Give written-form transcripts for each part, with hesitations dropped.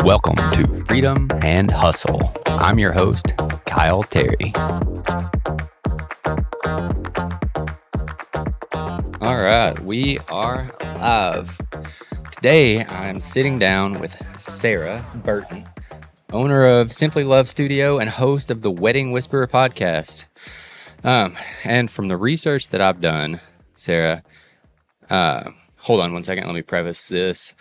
Welcome to Freedom and Hustle. I'm your host, Kyle Terry. All right, we are live. Today, I'm sitting down with Sarah Burton, owner of simplylovestudio and host of the Wedding Whisperer podcast. And from the research that I've done, Sarah, hold on one second. Let me preface this.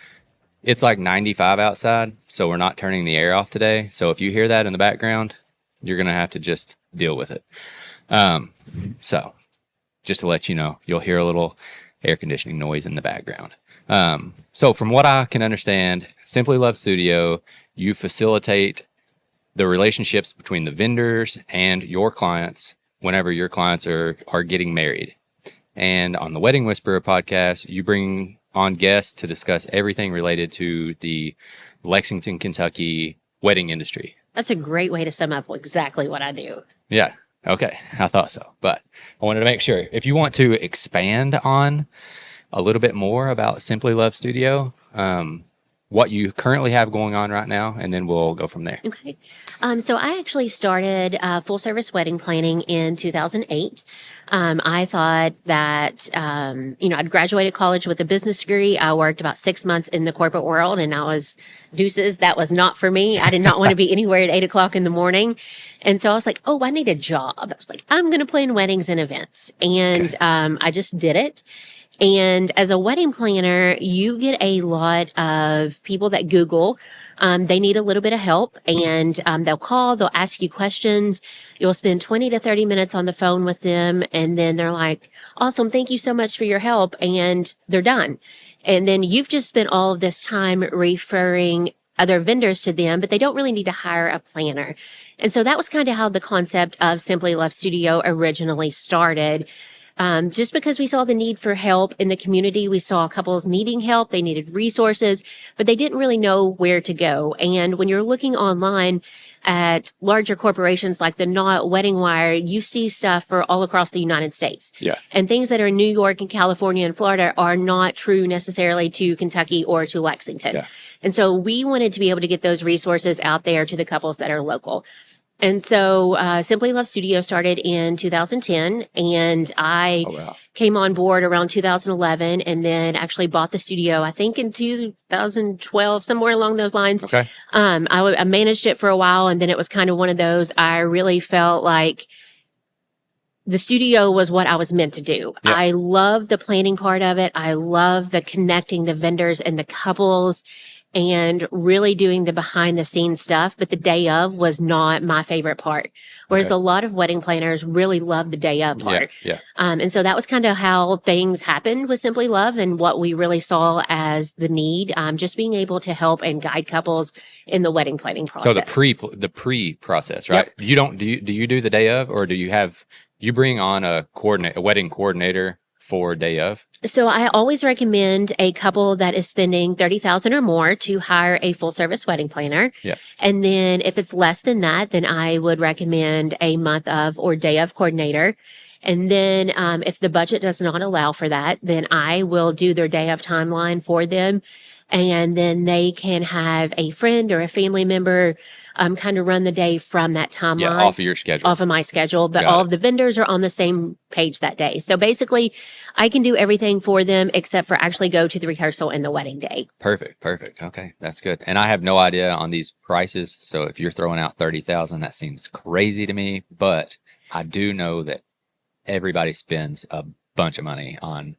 It's like 95 outside, so we're not turning the air off today. So if you hear that in the background, you're going to have to just deal with it. So just to let you know, you'll hear a little air conditioning noise in the background. So from what I can understand, Simply Love Studio, you facilitate the relationships between the vendors and your clients whenever your clients are getting married. And on the Wedding Whisperer podcast, you bring on guests to discuss everything related to the Lexington, Kentucky wedding industry. That's a great way to sum up exactly what I do. Yeah. Okay. I thought so. But I wanted to make sure if you want to expand on a little bit more about Simply Love Studio, what you currently have going on right now, and then we'll go from there. Okay. So I actually started full service wedding planning in 2008. I thought that, I'd graduated college with a business degree. I worked about 6 months in the corporate world, and I was deuces. That was not for me. I did not want to be anywhere at 8 o'clock in the morning. And so I was like, I need a job. I was like, I'm going to plan weddings and events. And okay. I just did it. And as a wedding planner, you get a lot of people that Google. They need a little bit of help, and they'll call, they'll ask you questions. You'll spend 20 to 30 minutes on the phone with them, and then they're like, awesome, thank you so much for your help, and they're done. And then you've just spent all of this time referring other vendors to them, but they don't really need to hire a planner. And so that was kind of how the concept of Simply Love Studio originally started. Just because we saw the need for help in the community, we saw couples needing help, they needed resources, but they didn't really know where to go. And when you're looking online at larger corporations like the Knot, Wedding Wire, you see stuff for all across the United States. Yeah. And things that are in New York and California and Florida are not true necessarily to Kentucky or to Lexington. Yeah. And so we wanted to be able to get those resources out there to the couples that are local. And so Simply Love Studio started in 2010, and I came on board around 2011, and then actually bought the studio, I think in 2012, somewhere along those lines. Okay. I managed it for a while, and then it was kind of one of those, I really felt like the studio was what I was meant to do. Yep. I love the planning part of it. I love the connecting the vendors and the couples and really doing the behind the scenes stuff. But the day of was not my favorite part. Whereas a lot of wedding planners really love the day of part. Yeah. And so that was kind of how things happened with Simply Love and what we really saw as the need, just being able to help and guide couples in the wedding planning process. So the pre process, right? Yep. You don't, do you do the day of, or do you bring on a wedding coordinator for day of? So I always recommend a couple that is spending $30,000 or more to hire a full service wedding planner. Yeah. And then if it's less than that, then I would recommend a month of or day of coordinator. And then if the budget does not allow for that, then I will do their day of timeline for them. And then they can have a friend or a family member kind of run the day from that timeline. Yeah, off of your schedule. Off of my schedule. But all of the vendors are on the same page that day. So basically, I can do everything for them except for actually go to the rehearsal and the wedding day. Perfect. Okay, that's good. And I have no idea on these prices. So if you're throwing out $30,000, that seems crazy to me. But I do know that everybody spends a bunch of money on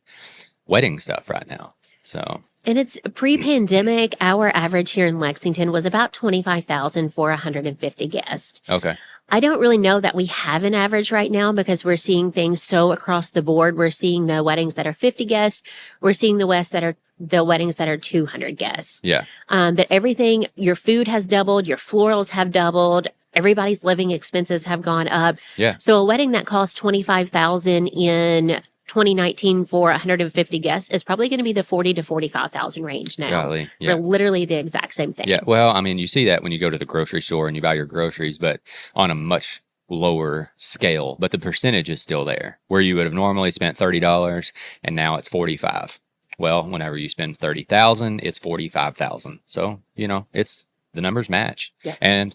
wedding stuff right now. So... And it's pre-pandemic, our average here in Lexington was about $25,000 for 150 guests. Okay. I don't really know that we have an average right now because we're seeing things so across the board. We're seeing the weddings that are 50 guests. We're seeing the weddings that are 200 guests. Yeah. But everything, your food has doubled, your florals have doubled, everybody's living expenses have gone up. Yeah. So a wedding that costs $25,000 in 2019 for 150 guests is probably going to be the 40 to 45,000 range now. Golly, yeah. For literally the exact same thing. Yeah. Well, I mean, you see that when you go to the grocery store and you buy your groceries, but on a much lower scale, but the percentage is still there where you would have normally spent $30 and now it's 45. Well, whenever you spend 30,000, it's 45,000. So, it's the numbers match. Yeah. And,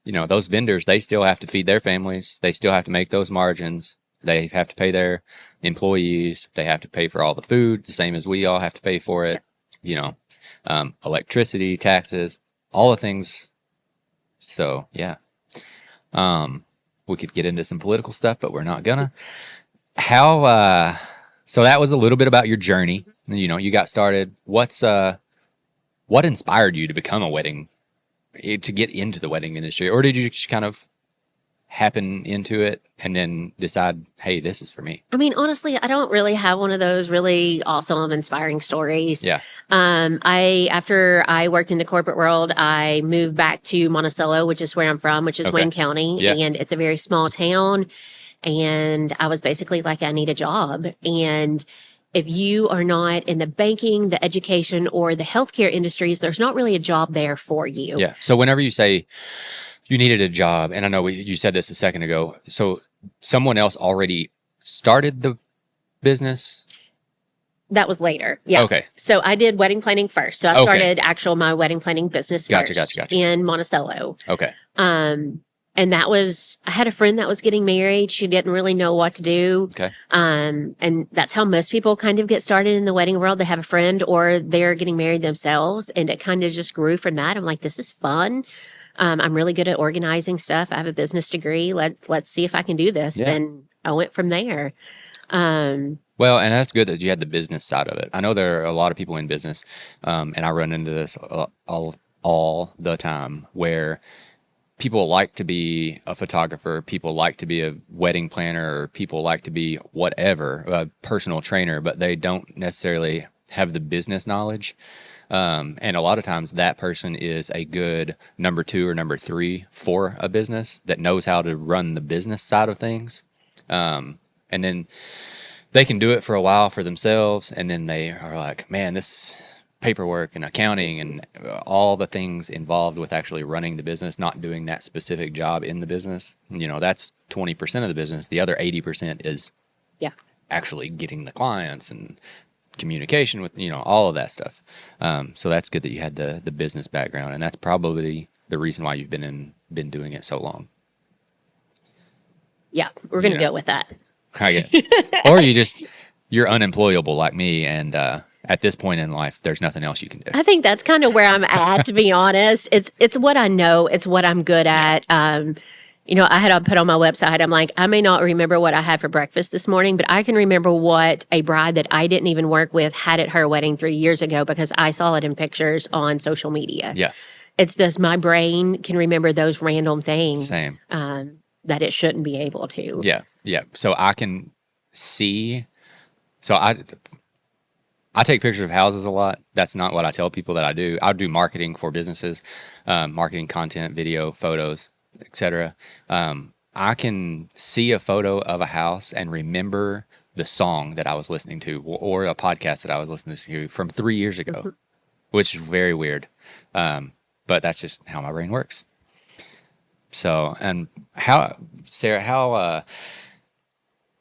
those vendors, they still have to feed their families. They still have to make those margins. They have to pay their employees. They have to pay for all the food, the same as we all have to pay for it. Electricity, taxes, all the things. So, yeah. We could get into some political stuff, but we're not gonna. So that was a little bit about your journey. You got started. What inspired you to become to get into the wedding industry? Or did you just kind of happen into it and then decide, hey, this is for me? I mean, honestly, I don't really have one of those really awesome, inspiring stories. Yeah. After I worked in the corporate world, I moved back to Monticello, which is where I'm from, which is Wayne County. Yeah. And it's a very small town. And I was basically like, I need a job. And if you are not in the banking, the education, or the healthcare industries, there's not really a job there for you. Yeah. So whenever you say you needed a job, and I know you said this a second ago, so someone else already started the business? That was later. Yeah. Okay. So I did wedding planning first. So I started my wedding planning business first Gotcha. in Monticello. Okay. And I had a friend that was getting married. She didn't really know what to do. Okay. And that's how most people kind of get started in the wedding world. They have a friend or they're getting married themselves. And it kind of just grew from that. I'm like, this is fun. I'm really good at organizing stuff. I have a business degree. Let's see if I can do this. Yeah. And I went from there. Well, and that's good that you had the business side of it. I know there are a lot of people in business, and I run into this all the time, where people like to be a photographer, people like to be a wedding planner, or people like to be whatever, a personal trainer, but they don't necessarily have the business knowledge. And a lot of times that person is a good number 2 or number 3 for a business that knows how to run the business side of things. And then they can do it for a while for themselves. And then they are like, man, this paperwork and accounting and all the things involved with actually running the business, not doing that specific job in the business. That's 20% of the business. The other 80% is actually getting the clients and communication with, all of that stuff. So that's good that you had the business background, and that's probably the reason why you've been doing it so long. Yeah, we're going to go with that. I guess. Or you're unemployable like me, and at this point in life, there's nothing else you can do. I think that's kind of where I'm at, to be honest. It's what I know. It's what I'm good at. I had put on my website, I'm like, I may not remember what I had for breakfast this morning, but I can remember what a bride that I didn't even work with had at her wedding 3 years ago because I saw it in pictures on social media. Yeah. It's just my brain can remember those random things. Same. That it shouldn't be able to. Yeah. Yeah. So I can see. So I take pictures of houses a lot. That's not what I tell people that I do. I do marketing for businesses, marketing content, video, photos, etc. I can see a photo of a house and remember the song that I was listening to or a podcast that I was listening to from 3 years ago, which is very weird. But that's just how my brain works. So, and Sarah,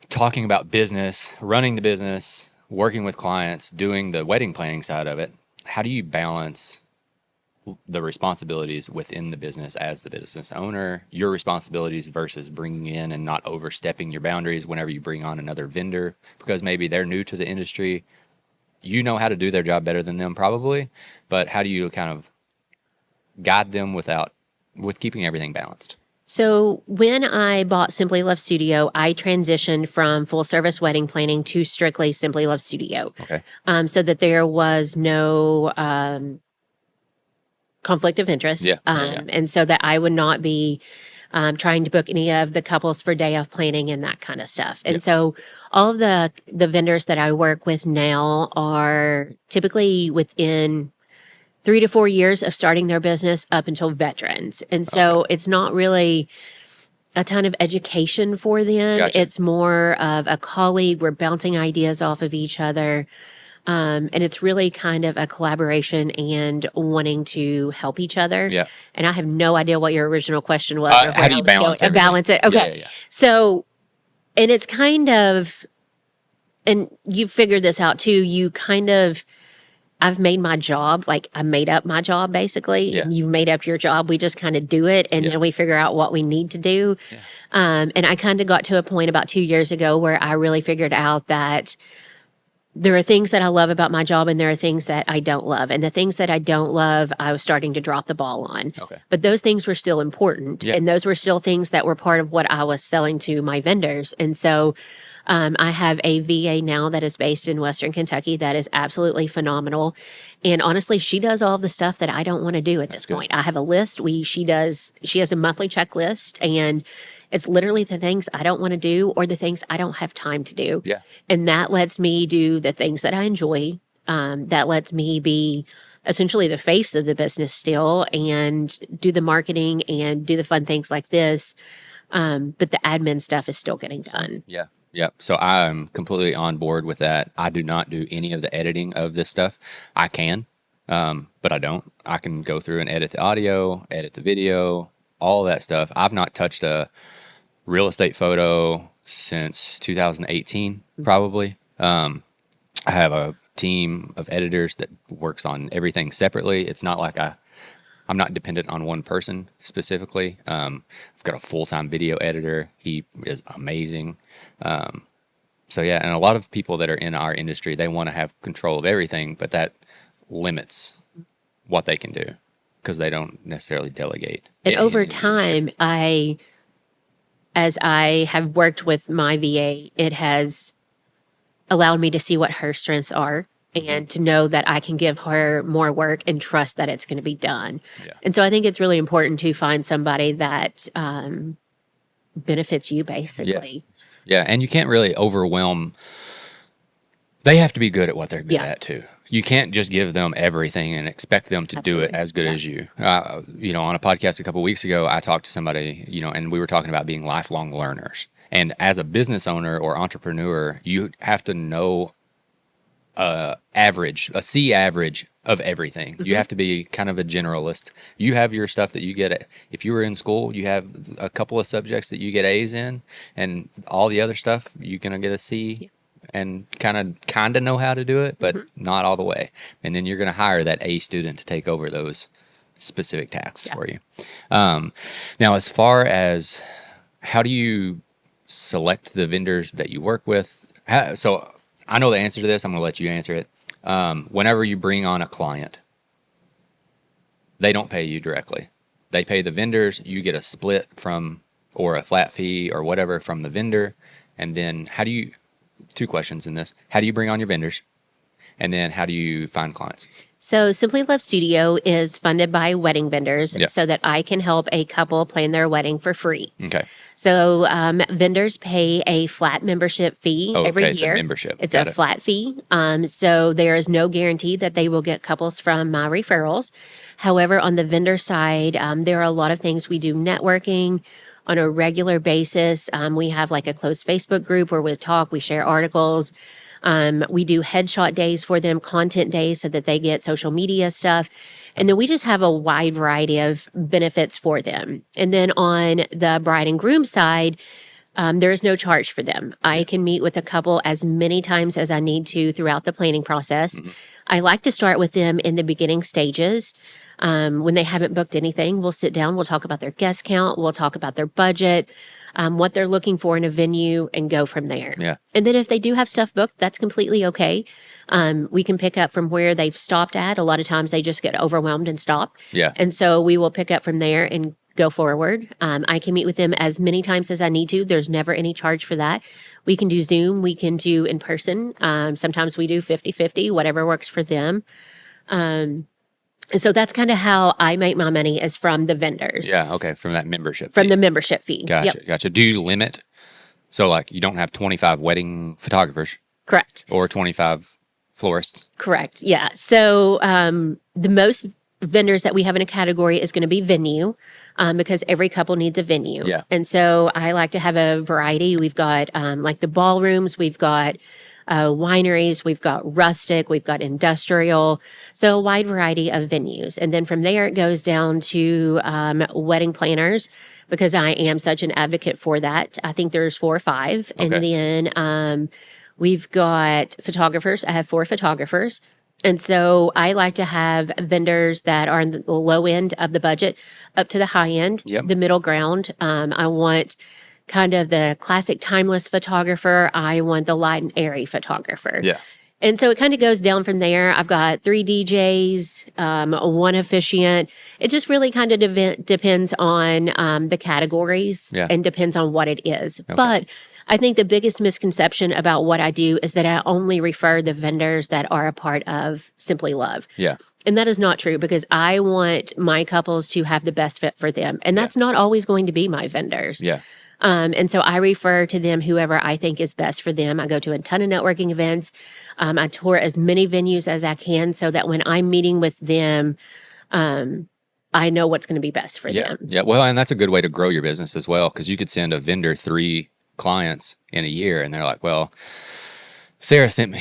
talking about business, running the business, working with clients, doing the wedding planning side of it, how do you balance the responsibilities within the business as the business owner, your responsibilities versus bringing in and not overstepping your boundaries whenever you bring on another vendor, because maybe they're new to the industry? You know how to do their job better than them probably, but how do you kind of guide them with keeping everything balanced? So when I bought Simply Love Studio, I transitioned from full service wedding planning to strictly Simply Love Studio. Okay. So that there was no conflict of interest. Yeah. And so that I would not be trying to book any of the couples for day of planning and that kind of stuff. And so all of the vendors that I work with now are typically within 3 to 4 years of starting their business up until veterans. And so it's not really a ton of education for them. Gotcha. It's more of a colleague. We're bouncing ideas off of each other. And it's really kind of a collaboration and wanting to help each other. Yeah. And I have no idea what your original question was. Or How do you balance everything? Balance it. Okay. Yeah. So, and it's kind of, and you figured this out too, you kind of, I've made my job, like I made up my job basically. Yeah. You've made up your job. We just kind of do it and then we figure out what we need to do. Yeah. And I kind of got to a point about 2 years ago where I really figured out that there are things that I love about my job and there are things that I don't love. And the things that I don't love, I was starting to drop the ball on. Okay. But those things were still important. Yeah. And those were still things that were part of what I was selling to my vendors. And so I have a VA now that is based in Western Kentucky that is absolutely phenomenal. And honestly, she does all of the stuff that I don't want to do at this point. I have a list. She has a monthly checklist, and it's literally the things I don't want to do or the things I don't have time to do. Yeah. And that lets me do the things that I enjoy. That lets me be essentially the face of the business still and do the marketing and do the fun things like this. But the admin stuff is still getting done. Yeah. Yeah. So I'm completely on board with that. I do not do any of the editing of this stuff. I can, but I don't. I can go through and edit the audio, edit the video, all that stuff. I've not touched a real estate photo since 2018, probably. I have a team of editors that works on everything separately. It's not like I'm not dependent on one person specifically. I've got a full-time video editor. He is amazing. So yeah, and a lot of people that are in our industry, they want to have control of everything, but that limits what they can do because they don't necessarily delegate. And over time, as I have worked with my VA, it has allowed me to see what her strengths are and to know that I can give her more work and trust that it's going to be done. Yeah. And so I think it's really important to find somebody that benefits you, basically. Yeah, and you can't really overwhelm. They have to be good at what they're good at too. You can't just give them everything and expect them to do it as good as you. On a podcast a couple of weeks ago, I talked to somebody, and we were talking about being lifelong learners. And as a business owner or entrepreneur, you have to know a C average of everything. You have to be kind of a generalist. You have your stuff that you get. If you were in school, you have a couple of subjects that you get A's in, and all the other stuff you're gonna get a C, and kind of know how to do it, but not all the way. And then you're gonna hire that A student to take over those specific tasks for you. Now, as far as how do you select the vendors that you work with? So I know the answer to this. I'm gonna let you answer it. Whenever you bring on a client, they don't pay you directly. They pay the vendors. You get a split or a flat fee or whatever from the vendor. And then two questions in this. How do you bring on your vendors? And then how do you find clients? So Simply Love Studio is funded by wedding vendors so that I can help a couple plan their wedding for free. Okay. So vendors pay a flat membership fee every year. It's a membership. It's a flat fee. So there is no guarantee that they will get couples from my referrals. However, on the vendor side, there are a lot of things we do networking on a regular basis. We have like a closed Facebook group where we talk, we share articles. We do headshot days for them, content days so that they get social media stuff. And then we just have a wide variety of benefits for them. And then on the bride and groom side, there is no charge for them. I can meet with a couple as many times as I need to throughout the planning process. I like to start with them in the beginning stages. When they haven't booked anything, we'll sit down, we'll talk about their guest count, we'll talk about their budget, what they're looking for in a venue, and go from there. Yeah. And then if they do have stuff booked, that's completely okay. We can pick up from where they've stopped at. A lot of times they just get overwhelmed and stop. Yeah. And so we will pick up from there and go forward. I can meet with them as many times as I need to. There's never any charge for that. We can do Zoom. We can do in person. Sometimes we do 50-50, whatever works for them. And so that's kind of how I make my money is from the vendors. Yeah, okay, from that membership fee. From the membership fee. Gotcha. Do you limit? So like you don't have 25 wedding photographers? Correct. Or 25 florists? Correct, yeah. So the most vendors that we have in a category is going to be venue because every couple needs a venue. Yeah. And so I like to have a variety. We've got like the ballrooms, we've got wineries, we've got rustic, we've got industrial, so a wide variety of venues. And then from there, it goes down to wedding planners because I am such an advocate for that. I think there's 4 or 5. Okay. And then we've got photographers. I have 4 photographers. And so I like to have vendors that are in the low end of the budget up to the high end, Yep. the middle ground. I want kind of the classic timeless photographer. I want the light and airy photographer. Yeah. And so it kind of goes down from there. I've got 3 DJs, 1 officiant. It just really kind of depends on the categories and depends on what it is. Okay. But I think the biggest misconception about what I do is that I only refer the vendors that are a part of Simply Love. Yeah. And that is not true because I want my couples to have the best fit for them. And that's not always going to be my vendors. Yeah. And so I refer to them whoever I think is best for them. I go to a ton of networking events. I tour as many venues as I can so that when I'm meeting with them, I know what's going to be best for them. Yeah. Well, and that's a good way to grow your business as well, because you could send a vendor 3 clients in a year and they're like, well, Sarah sent me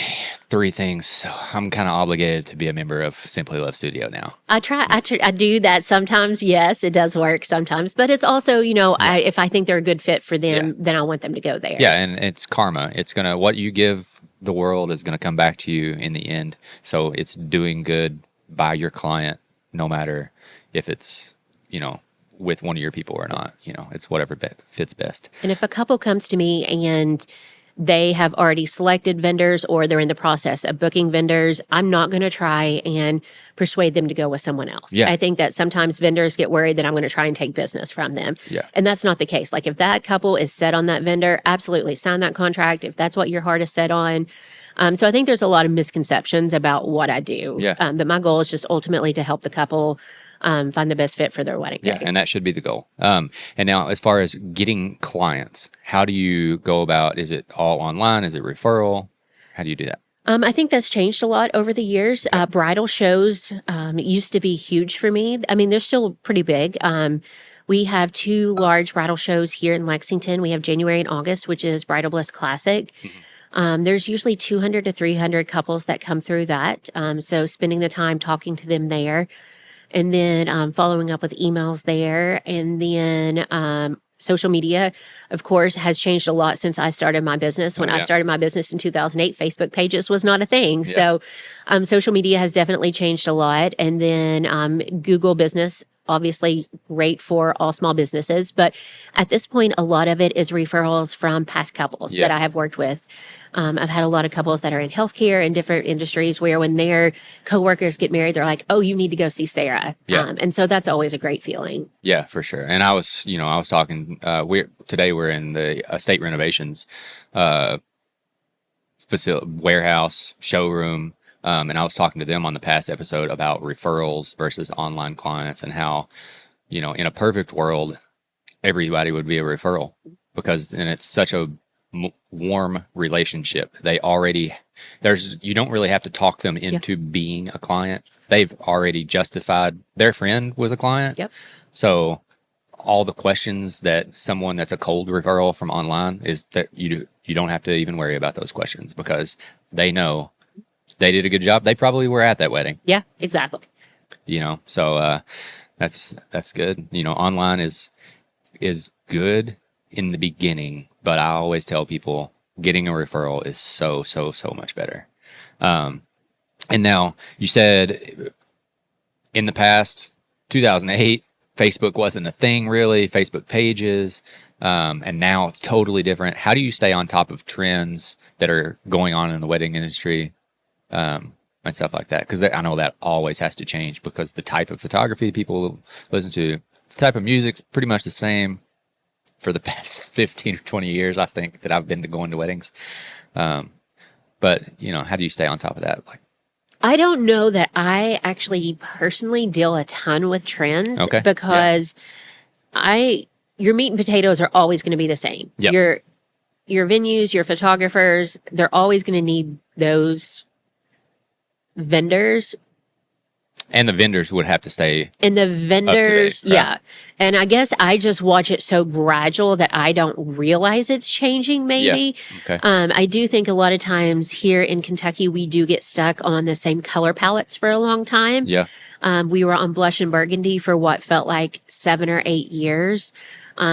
3 things, so I'm kind of obligated to be a member of Simply Love Studio now. I do that sometimes. Yes, it does work sometimes, but it's also, if I think they're a good fit for them, then I want them to go there. Yeah, and it's karma. It's what you give the world is gonna come back to you in the end. So it's doing good by your client, no matter if it's with one of your people or not. It's whatever fits best. And if a couple comes to me and they have already selected vendors or they're in the process of booking vendors, I'm not going to try and persuade them to go with someone else. Yeah. I think that sometimes vendors get worried that I'm going to try and take business from them. Yeah. And that's not the case. Like if that couple is set on that vendor, absolutely sign that contract if that's what your heart is set on. So I think there's a lot of misconceptions about what I do. Yeah. But my goal is just ultimately to help the couple find the best fit for their wedding day. Yeah, and that should be the goal. And now, as far as getting clients, how do you go about? Is it all online? Is it referral? How do you do that? I think that's changed a lot over the years. Bridal shows used to be huge for me. I mean, they're still pretty big. We have 2 large bridal shows here in Lexington. We have January and August, which is Bridal Bliss Classic. Mm-hmm. There's usually 200 to 300 couples that come through that. So spending the time talking to them there. And then following up with emails there. And then social media, of course, has changed a lot since I started my business. When I started my business in 2008, Facebook pages was not a thing. Yeah. So social media has definitely changed a lot. And then Google Business, obviously great for all small businesses. But at this point, a lot of it is referrals from past couples that I have worked with. I've had a lot of couples that are in healthcare and different industries where when their coworkers get married, they're like, oh, you need to go see Sarah. Yeah. And so that's always a great feeling. Yeah, for sure. And I was talking, today we're in the estate renovations facility, warehouse, showroom. And I was talking to them on the past episode about referrals versus online clients and how, in a perfect world, everybody would be a referral because then it's such a warm relationship. You don't really have to talk them into being a client. They've already justified their friend was a client. Yep. So all the questions that someone that's a cold referral from online is that you don't have to even worry about those questions because they know they did a good job. They probably were at that wedding. Yeah, exactly. So that's good. Online is good in the beginning, but I always tell people getting a referral is so much better. And now you said in the past, 2008, Facebook wasn't a thing really, Facebook pages, and now it's totally different. How do you stay on top of trends that are going on in the wedding industry and stuff like that? Because I know that always has to change because the type of photography people listen to, the type of music's pretty much the same for the past 15 or 20 years, I think, that I've been going to weddings. But, how do you stay on top of that? I don't know that I actually personally deal a ton with trends because your meat and potatoes are always going to be the same. Yep. Your venues, your photographers, they're always going to need those vendors. And the vendors would have to stay. And the vendors, right? yeah. And I guess I just watch it so gradual that I don't realize it's changing, maybe. Yeah. Okay. I do think a lot of times here in Kentucky, we do get stuck on the same color palettes for a long time. Yeah. We were on blush and burgundy for what felt like 7 or 8 years.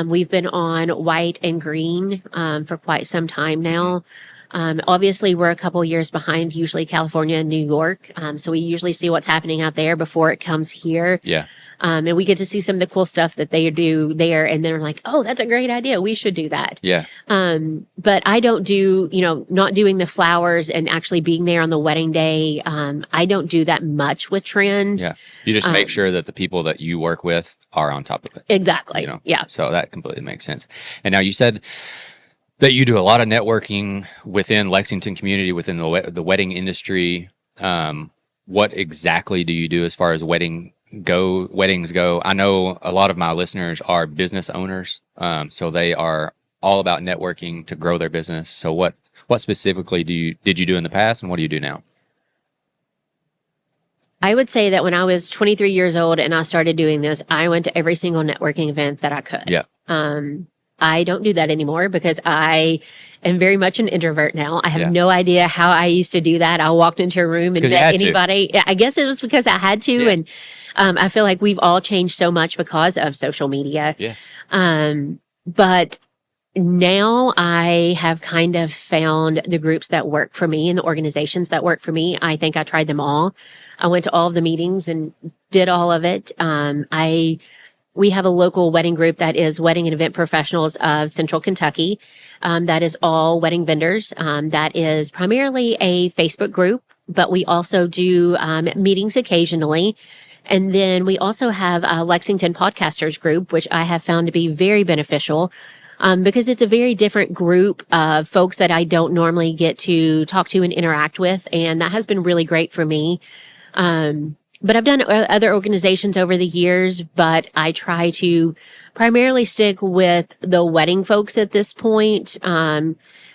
We've been on white and green for quite some time now. Obviously, we're a couple years behind, usually California and New York. So we usually see what's happening out there before it comes here. Yeah. And we get to see some of the cool stuff that they do there. And they're like, oh, that's a great idea. We should do that. Yeah. But I don't do, not doing the flowers and actually being there on the wedding day. I don't do that much with trends. Yeah. You just make sure that the people that you work with are on top of it. Exactly. Yeah. So that completely makes sense. And now you said that you do a lot of networking within Lexington community, within the wedding industry. What exactly do you do as far as weddings go? I know a lot of my listeners are business owners, so they are all about networking to grow their business. So what specifically did you do in the past, and what do you do now? I would say that when I was 23 years old and I started doing this, I went to every single networking event that I could. Yeah. I don't do that anymore because I am very much an introvert now. I have no idea how I used to do that. I walked into a room and met anybody. I guess it was because I had to. Yeah. And I feel like we've all changed so much because of social media. Yeah. But now I have kind of found the groups that work for me and the organizations that work for me. I think I tried them all. I went to all of the meetings and did all of it. We have a local wedding group that is Wedding and Event Professionals of Central Kentucky. That is all wedding vendors. That is primarily a Facebook group, but we also do meetings occasionally. And then we also have a Lexington Podcasters group, which I have found to be very beneficial because it's a very different group of folks that I don't normally get to talk to and interact with. And that has been really great for me. But I've done other organizations over the years, but I try to primarily stick with the wedding folks at this point,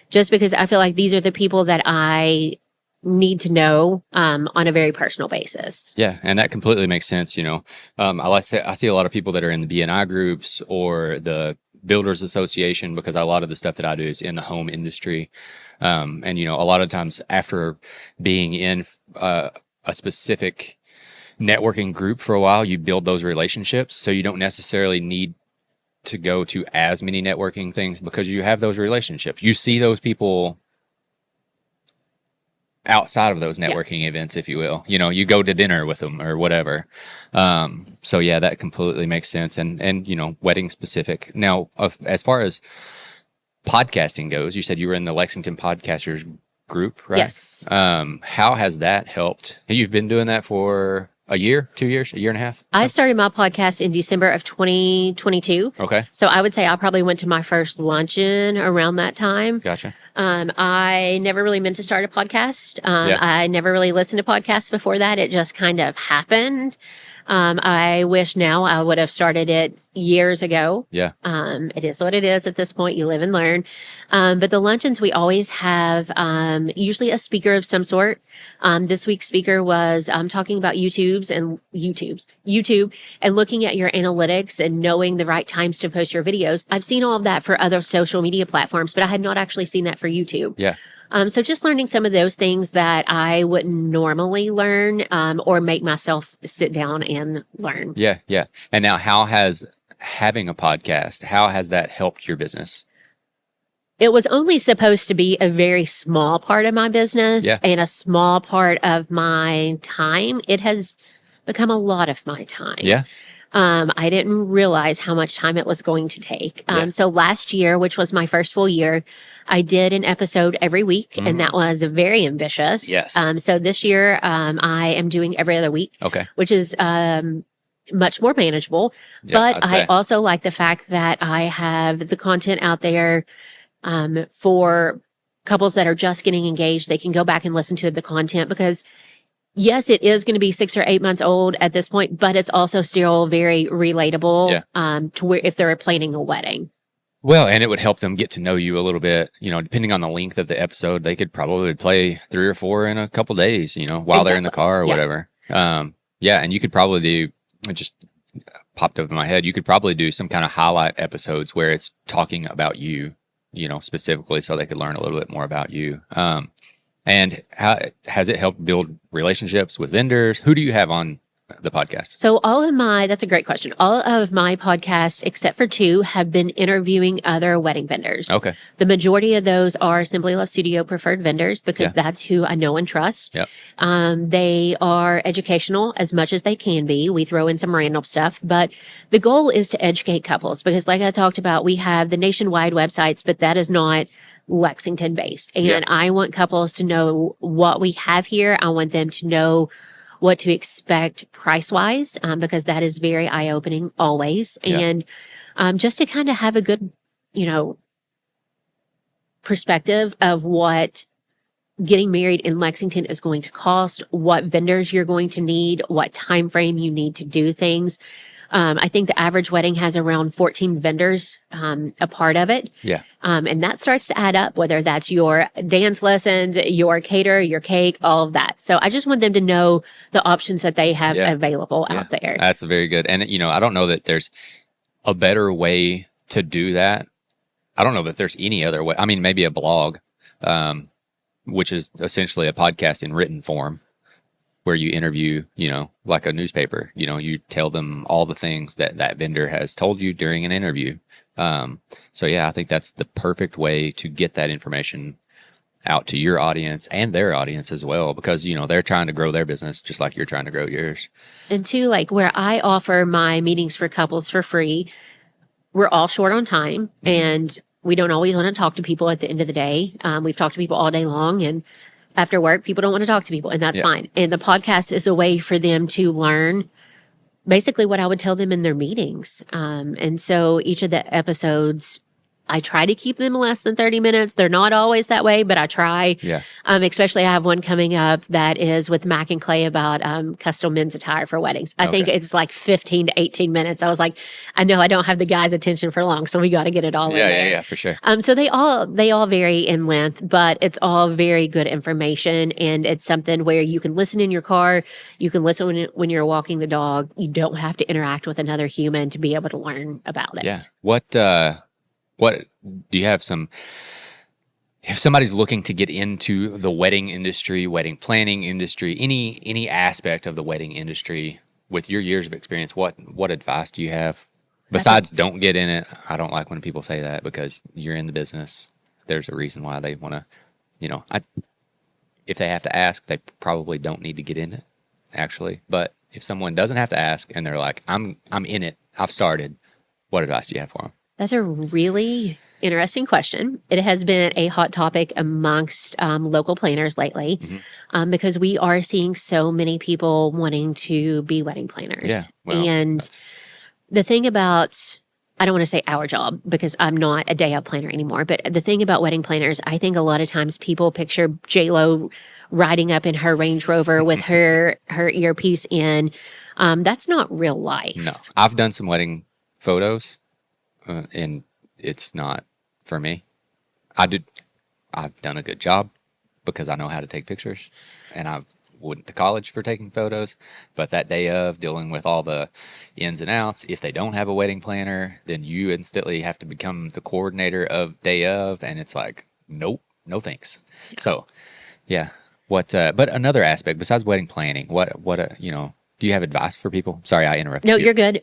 just because I feel like these are the people that I need to know on a very personal basis. Yeah, and that completely makes sense. I see a lot of people that are in the BNI groups or the Builders Association, because a lot of the stuff that I do is in the home industry. And a lot of times after being in a specific networking group for a while, you build those relationships, so you don't necessarily need to go to as many networking things because you have those relationships. You see those people outside of those networking events, if you will. You go to dinner with them or whatever. So yeah, that completely makes sense. And wedding specific. Now, as far as podcasting goes, you said you were in the Lexington Podcasters group, right? Yes. How has that helped? You've been doing that for a year, 2 years, a year and a half? I started my podcast in December of 2022. Okay. So I would say I probably went to my first luncheon around that time. Gotcha. I never really meant to start a podcast. I never really listened to podcasts before that. It just kind of happened. I wish now I would have started it years ago. Yeah. It is what it is at this point. You live and learn. But the luncheons, we always have usually a speaker of some sort. This week's speaker was talking about YouTube and looking at your analytics and knowing the right times to post your videos. I've seen all of that for other social media platforms, but I had not actually seen that for YouTube. Yeah. So just learning some of those things that I wouldn't normally learn or make myself sit down and learn. Yeah, yeah. And now how has having a podcast, how has that helped your business? It was only supposed to be a very small part of my business and a small part of my time. It has become a lot of my time. Yeah. I didn't realize how much time it was going to take. So last year, which was my first full year, I did an episode every week, and that was very ambitious. Yes. So this year, I am doing every other week, which is much more manageable. Yeah, but I also like the fact that I have the content out there for couples that are just getting engaged. They can go back and listen to the content because yes, it is going to be 6 or 8 months old at this point, but it's also still very relatable to where if they're planning a wedding. Well, and it would help them get to know you a little bit. Depending on the length of the episode, they could probably play 3 or 4 in a couple days, while they're in the car or whatever. And you could probably do, it just popped up in my head, you could probably do some kind of highlight episodes where it's talking about you, specifically, so they could learn a little bit more about you. And how has it helped build relationships with vendors? Who do you have on the podcast? So that's a great question. All of my podcasts, except for 2, have been interviewing other wedding vendors. Okay. The majority of those are Simply Love Studio preferred vendors because that's who I know and trust. Yep. They are educational as much as they can be. We throw in some random stuff, but the goal is to educate couples because like I talked about, we have the nationwide websites, but that is not Lexington based. And I want couples to know what we have here. I want them to know what to expect price-wise, because that is very eye-opening always. And just to kind of have a good, perspective of what getting married in Lexington is going to cost, what vendors you're going to need, what time frame you need to do things. I think the average wedding has around 14 vendors a part of it. Yeah. And that starts to add up, whether that's your dance lessons, your cater, your cake, all of that. So I just want them to know the options that they have available out there. That's very good. And, I don't know that there's a better way to do that. I don't know that there's any other way. I mean, maybe a blog, which is essentially a podcast in written form, where you interview, like a newspaper, you tell them all the things that vendor has told you during an interview. So I think that's the perfect way to get that information out to your audience and their audience as well, because, they're trying to grow their business just like you're trying to grow yours. And 2, like where I offer my meetings for couples for free, we're all short on time and we don't always want to talk to people at the end of the day. We've talked to people all day long and after work, people don't want to talk to people, and that's fine. And the podcast is a way for them to learn basically what I would tell them in their meetings. And so each of the episodes, I try to keep them less than 30 minutes. They're not always that way, but I try. Yeah. Especially I have one coming up that is with Mac and Clay about custom men's attire for weddings. I think it's like 15 to 18 minutes. I was like, I know I don't have the guy's attention for long, so we got to get it all in there. Yeah, for sure. So they all vary in length, but it's all very good information, and it's something where you can listen in your car, you can listen when you're walking the dog. You don't have to interact with another human to be able to learn about it. Yeah. What do you have if somebody's looking to get into the wedding industry, wedding planning industry, any aspect of the wedding industry with your years of experience, what advice do you have besides don't get in it? I don't like when people say that because you're in the business. There's a reason why they want to, if they have to ask, they probably don't need to get in it actually. But if someone doesn't have to ask and they're like, I'm in it, I've started, what advice do you have for them? That's a really interesting question. It has been a hot topic amongst local planners lately because we are seeing so many people wanting to be wedding planners. Yeah, well, and the thing about, I don't want to say our job because I'm not a day out planner anymore, but the thing about wedding planners, I think a lot of times people picture J-Lo riding up in her Range Rover with her earpiece in. That's not real life. No, I've done some wedding photos. And it's not for me. I've done a good job because I know how to take pictures, and I went to college for taking photos. But that day of dealing with all the ins and outs, if they don't have a wedding planner, then you instantly have to become the coordinator of day of, and it's like, nope, no thanks. Yeah. So, but another aspect besides wedding planning, do you have advice for people? Sorry, I interrupted you. No, you're good.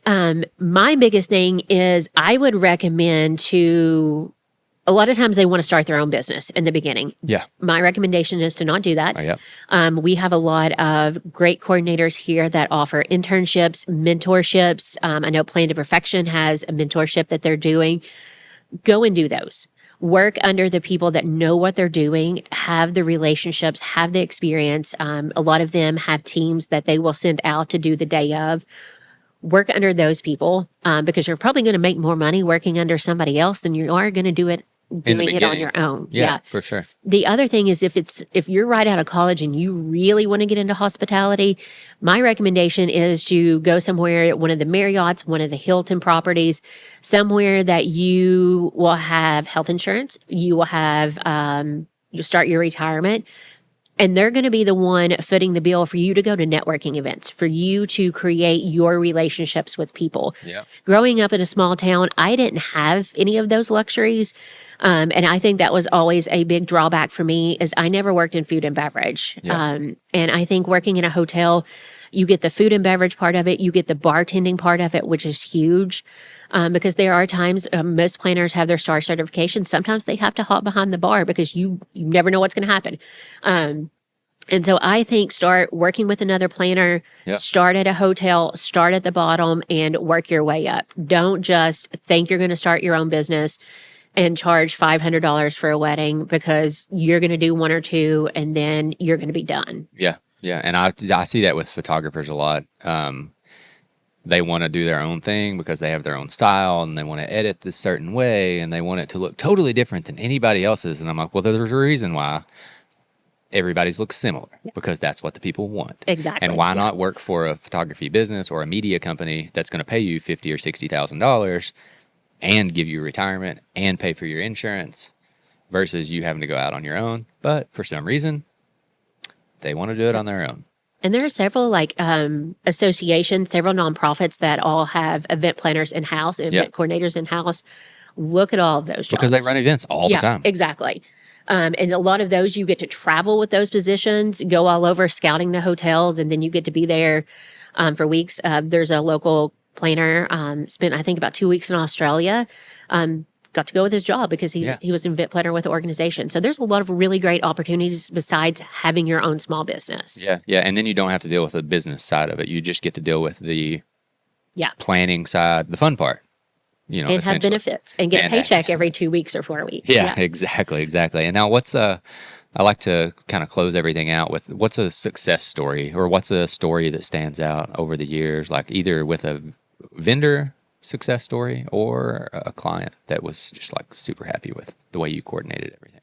My biggest thing is I would recommend to, a lot of times they want to start their own business in the beginning. Yeah. My recommendation is to not do that. Oh, yeah. We have a lot of great coordinators here that offer internships, mentorships. I know Plan to Perfection has a mentorship that they're doing. Go and do those. Work under the people that know what they're doing, have the relationships, have the experience. A lot of them have teams that they will send out to do the day of. Work under those people because you're probably going to make more money working under somebody else than you are going to doing it on your own. Yeah, for sure. The other thing is if you're right out of college and you really want to get into hospitality, my recommendation is to go somewhere at one of the Marriotts, one of the Hilton properties, somewhere that you will have health insurance, you will have, you'll start your retirement, and they're going to be the one footing the bill for you to go to networking events, for you to create your relationships with people. Yeah. Growing up in a small town, I didn't have any of those luxuries. And I think that was always a big drawback for me is I never worked in food and beverage. Yeah. And I think working in a hotel, you get the food and beverage part of it, you get the bartending part of it, which is huge. Because there are times most planners have their STAR certification. Sometimes they have to hop behind the bar because you never know what's going to happen. And so I think start working with another planner, start at a hotel, start at the bottom and work your way up. Don't just think you're going to start your own business and charge $500 for a wedding because you're going to do one or two and then you're going to be done. Yeah. Yeah. And I see that with photographers a lot. They want to do their own thing because they have their own style and they want to edit this certain way and they want it to look totally different than anybody else's. And I'm like, well, there's a reason why everybody's looks similar because that's what the people want. Exactly. And why not work for a photography business or a media company that's going to pay you $50,000 or $60,000 and give you retirement and pay for your insurance versus you having to go out on your own. But for some reason, they want to do it on their own. And there are several associations, several nonprofits that all have event planners in-house, event coordinators in-house. Look at all of those jobs. Because they run events all the time. Exactly. And a lot of those, you get to travel with those positions, go all over scouting the hotels, and then you get to be there for weeks. There's a local planner, spent, I think, about 2 weeks in Australia, got to go with his job because he was an event planner with the organization. So there's a lot of really great opportunities besides having your own small business. Yeah, yeah. And then you don't have to deal with the business side of it. You just get to deal with the planning side, the fun part. You know, and have benefits and get a paycheck every 2 weeks or 4 weeks. Yeah, exactly. And now I like to kind of close everything out with what's a success story or what's a story that stands out over the years, like either with a vendor success story or a client that was just like super happy with the way you coordinated everything.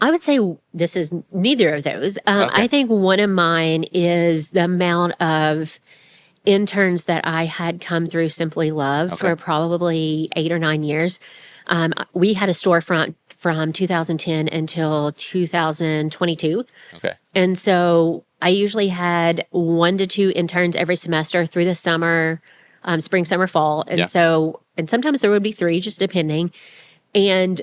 I would say this is neither of those. I think one of mine is the amount of interns that I had come through Simply Love for probably 8 or 9 years. We had a storefront from 2010 until 2022. Okay. And so I usually had 1 to 2 interns every semester through the summer, spring, summer, fall. And so, and sometimes there would be 3, just depending. And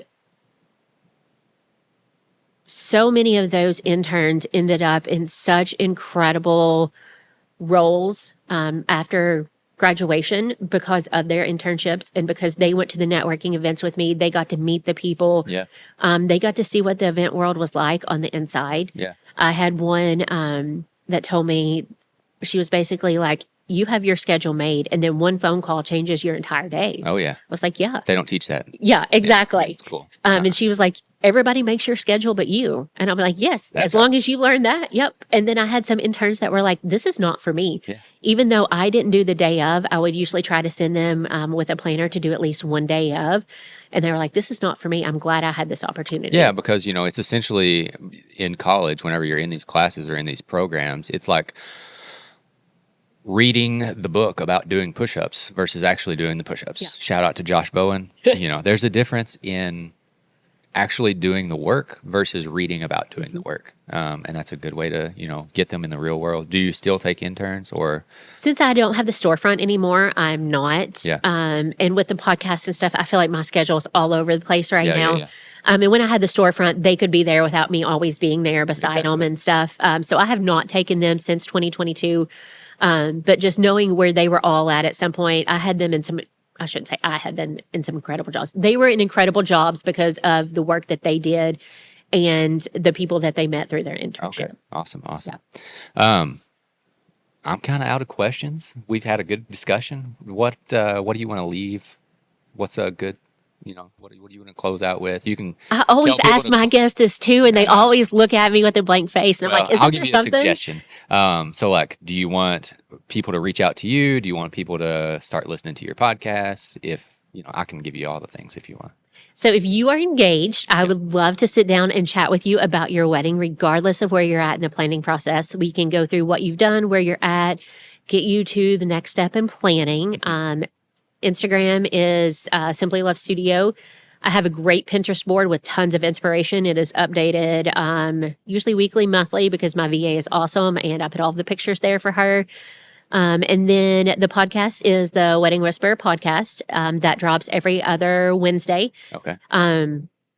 so many of those interns ended up in such incredible roles after graduation because of their internships and because they went to the networking events with me. They got to meet the people. Yeah. They got to see what the event world was like on the inside. Yeah. I had one that told me, she was basically like, you have your schedule made and then one phone call changes your entire day. Oh, yeah. I was like, yeah. They don't teach that. Yeah, exactly. It's cool. And she was like, everybody makes your schedule but you. And I'm like, yes, as long as you learn that. Yep. And then I had some interns that were like, this is not for me. Yeah. Even though I didn't do the day of, I would usually try to send them with a planner to do at least one day of. And they were like, this is not for me. I'm glad I had this opportunity. Yeah, because, you know, it's essentially in college, whenever you're in these classes or in these programs, it's like reading the book about doing push-ups versus actually doing the push-ups. Yeah. Shout out to Josh Bowen. You know, there's a difference in actually doing the work versus reading about doing the work. And that's a good way to, you know, get them in the real world. Do you still take interns or? Since I don't have the storefront anymore, I'm not. Yeah. And with the podcast and stuff, I feel like my schedule is all over the place right now. Yeah. And when I had the storefront, they could be there without me always being there beside them and stuff. So I have not taken them since 2022. But just knowing where they were all at some point, I had them in some, I shouldn't say I had them in some incredible jobs. They were in incredible jobs because of the work that they did and the people that they met through their internship. Okay. Awesome. Yeah. I'm kind of out of questions. We've had a good discussion. What do you want to leave? What's a good, you know, what do you want to close out with? You can. I always ask my guests this too, and they always look at me with a blank face, and I'm like, I'll give you a suggestion. So, like, do you want people to reach out to you? Do you want people to start listening to your podcast? If, you know, I can give you all the things if you want. So if you are engaged, I would love to sit down and chat with you about your wedding, regardless of where you're at in the planning process. We can go through what you've done, where you're at, get you to the next step in planning. Instagram is Simply Love Studio. I have a great Pinterest board with tons of inspiration. It is updated usually weekly, monthly, because my VA is awesome, and I put all of the pictures there for her. And then the podcast is the Wedding Whisperer podcast that drops every other Wednesday. Okay.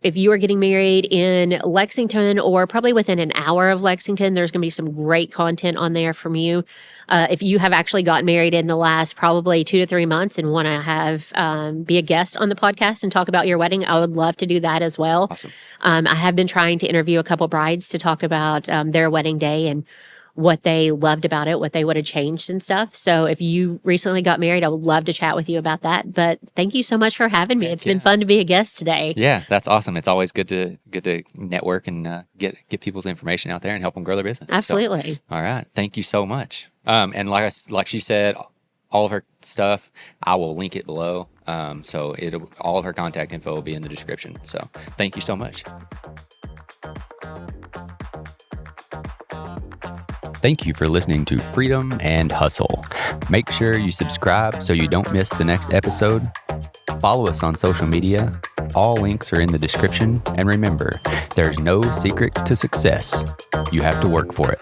If you are getting married in Lexington or probably within an hour of Lexington, there's going to be some great content on there from you. If you have actually gotten married in the last probably 2 to 3 months and want to have be a guest on the podcast and talk about your wedding, I would love to do that as well. Awesome. I have been trying to interview a couple brides to talk about their wedding day and what they loved about it, what they would have changed and stuff. So if you recently got married, I would love to chat with you about that. But thank you so much for having me. It's been fun to be a guest today. Yeah, that's awesome. It's always good to network and get people's information out there and help them grow their business. Absolutely. So, all right. Thank you so much. And like she said, all of her stuff, I will link it below. So all of her contact info will be in the description. So thank you so much. Thank you for listening to Freedom and Hustle. Make sure you subscribe so you don't miss the next episode. Follow us on social media. All links are in the description. And remember, there's no secret to success. You have to work for it.